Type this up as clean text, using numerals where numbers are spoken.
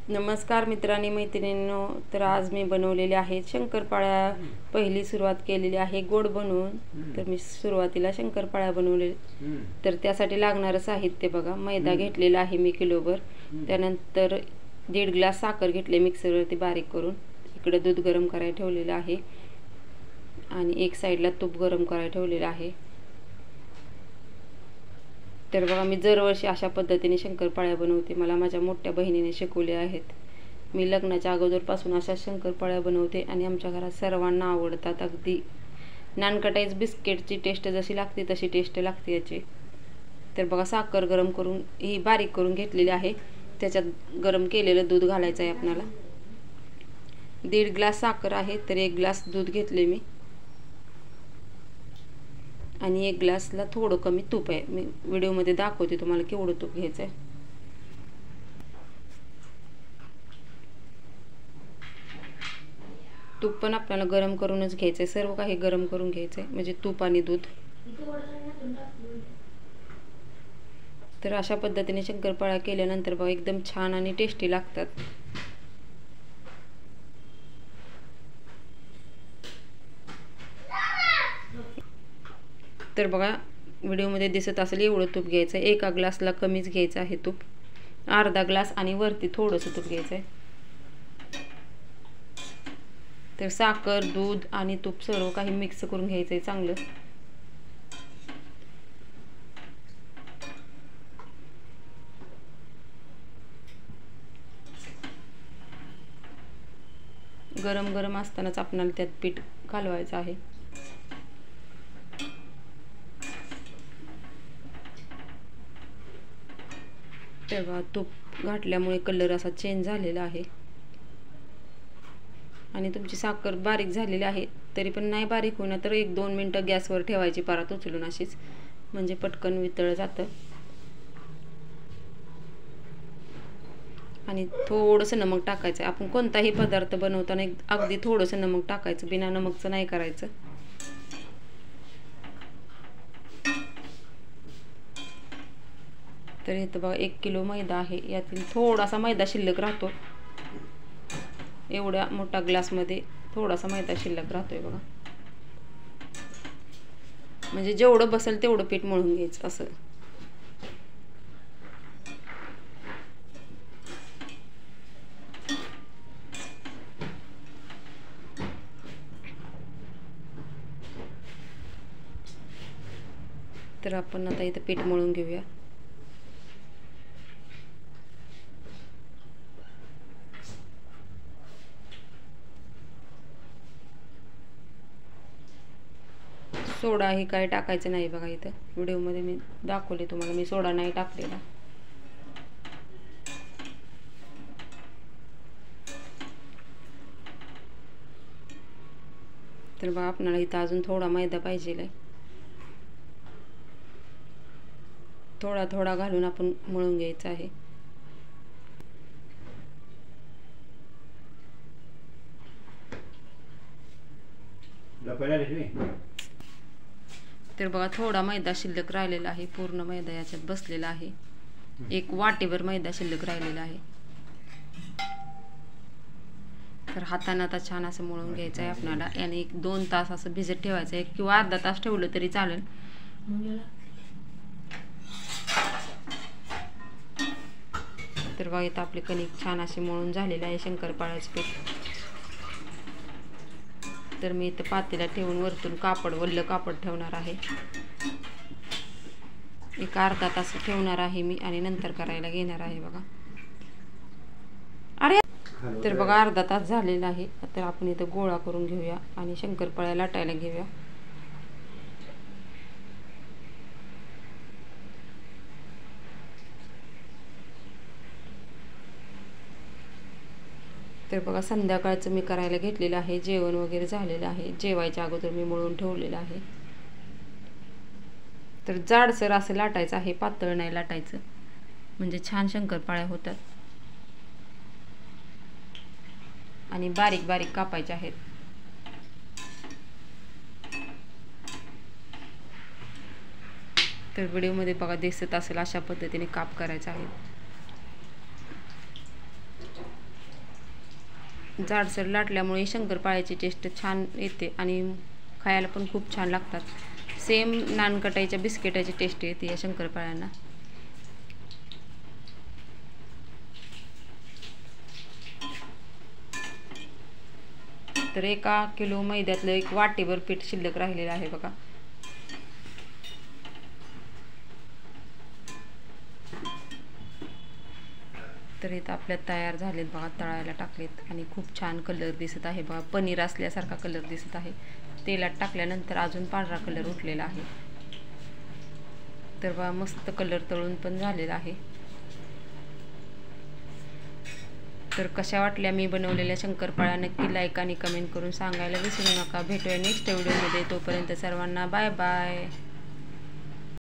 नमस्कार मित्रांनी मैत्रिणींनो, तर आज मी बनवलेले आहेत शंकरपाळ्या. पहिली सुरुवात केलेली आहे गोड बनवून. तर मी सुरुवातीला शंकरपाळ्या बनवले. तर त्यासाठी लागणारं साहित्य बघा, मैदा घेतलेला आहे मी किलोभर. त्यानंतर 1.5 ग्लास साखर घेतले मिक्सरवरती बारीक करून. इकडे दूध गरम करायला ठेवलेलं आहे आणि एक साईडला तूप गरम करायला ठेवलेलं आहे. तर बघा, मी दरवर्षी अशा पद्धतीने शंकरपाळ्या बनवते. मला माझ्या मोठ्या बहिणीने शिकवले आहेत. मी लग्नाच्या अगोदरपासून अशा शंकरपाळ्या बनवते आणि आमच्या घरात सर्वांना आवडतात. अगदी नानकटाईच बिस्किटची टेस्ट जशी लागते तशी टेस्ट लागते याची. तर बघा, साखर गरम करून ही बारीक करून घेतलेली आहे. त्याच्यात गरम केलेलं दूध घालायचं आहे आपल्याला. 1.5 ग्लास साखर आहे तर 1 ग्लास दूध घेतले मी आणि 1 ग्लासला थोडं कमी तूप आहे. मी व्हिडिओमध्ये दाखवते तुम्हाला केवढं तूप घ्यायचं आहे. तूप पण आपल्याला गरम करूनच घ्यायचं आहे. सर्व काही गरम करून घ्यायचं आहे, म्हणजे तूप आणि दूध. तर अशा पद्धतीने शंकरपाळ्या केल्यानंतर बघा एकदम छान आणि टेस्टी लागतात. तर बघा, व्हिडिओमध्ये दिसत असेल एवढं तूप घ्यायचं आहे. 1 ग्लासला कमीच घ्यायचं आहे तूप. अर्धा ग्लास आणि वरती थोडंसं तूप घ्यायचं आहे. तर साखर, दूध आणि तूप सर्व काही मिक्स करून घ्यायचं आहे चांगलं. गरम गरम असतानाच आपल्याला त्यात पीठ घालवायचं आहे. तेव्हा तूप घातल्यामुळे कलर असा चेंज झालेला आहे आणि तुमची साखर बारीक झालेली आहे. तरी पण नाही बारीक होणार तर 1-2 मिनटं गॅसवर ठेवायची परत उचलून अशीच, म्हणजे पटकन वितळलं जातं. आणि थोडंसं नमक टाकायचं. आपण कोणताही पदार्थ बनवताना अगदी थोडंसं नमक टाकायचं, बिना नमकचं नाही करायचं. तर इथं बघा 1 किलो मैदा आहे. यातील थोडासा मैदा शिल्लक राहतो. एवढ्या मोठा ग्लासमध्ये थोडासा मैदा शिल्लक राहतोय बघा. म्हणजे जेवढं बसेल तेवढं पीठ मळून घ्यायचं असं. तर आपण आता इथं पीठ मळून घेऊया. सोडा हे काय टाकायचं नाही बघा. इथं व्हिडिओमध्ये मी दाखवले तुम्हाला, मी सोडा नाही टाकलेला. तर बघा, आपल्याला इथं अजून थोडा मैदा पाहिजे. थोडा थोडा घालून आपण मळून घ्यायचं आहे. तर बघा, थोडा मैदा शिल्लक राहिलेला आहे. पूर्ण मैदा याच्यात बसलेला आहे. 1 वाटीभर मैदा शिल्लक राहिलेला आहे. तर हाताने आता छान असं मळून घ्यायचं आहे आपल्याला. आणि 1-2 तास असं भिजत ठेवायचं आहे किंवा अर्धा तास ठेवलं तरी चालेल. तर बघा, इथं आपले कणिक छान असे मळून झालेले आहे शंकरपाळ्याचं पीठ. तर मी इथं पातेला ठेवून वरतून कापड, वल्ल कापड ठेवणार आहे. एक अर्धा तास ठेवणार आहे मी आणि नंतर करायला घेणार आहे बघा. अरे, तर बघा अर्धा तास झालेला आहे. तर आपण इथं गोळा करून घेऊया आणि शंकरपाळ्या लाटायला घेऊया. तर बघा, संध्याकाळचं मी करायला घेतलेलं आहे. जेवण वगैरे झालेलं आहे. जेवायच्या अगोदर मी मळून ठेवलेलं आहे. तर जाडसर असं लाटायचं आहे, पातळ नाही लाटायचं, म्हणजे छान शंकरपाळ्या होतात. आणि बारीक बारीक कापायचे आहेत. तर व्हिडिओमध्ये बघा दिसत असेल अशा पद्धतीने काप करायचा आहे. जाडसर लाटल्यामुळे शंकरपाळ्याची टेस्ट छान येते आणि खायला पण खूप छान लागतात। सेम नानकटाईच्या बिस्किटाची टेस्ट येते या शंकरपाळ्यांना। तर 1 किलो मैद्यातलं 1 वाटीभर पीठ शिल्लक राहिलेलं आहे बघा। तर इथं आपल्या तयार झालेत बघा, तळायला टाकलेत आणि खूप छान कलर दिसत आहे बघा, पनीर असल्यासारखा कलर दिसत आहे। तेलात टाकल्यानंतर अजून पांढरा कलर उठलेला आहे। तर बघा मस्त कलर तळून पण झालेला आहे। तर कशा वाटल्या मी बनवलेल्या शंकरपाळ्या नक्की लाईक आणि कमेंट करून सांगायला विसरू नका। भेटूया नेक्स्ट व्हिडिओमध्ये, तोपर्यंत सर्वांना बाय बाय।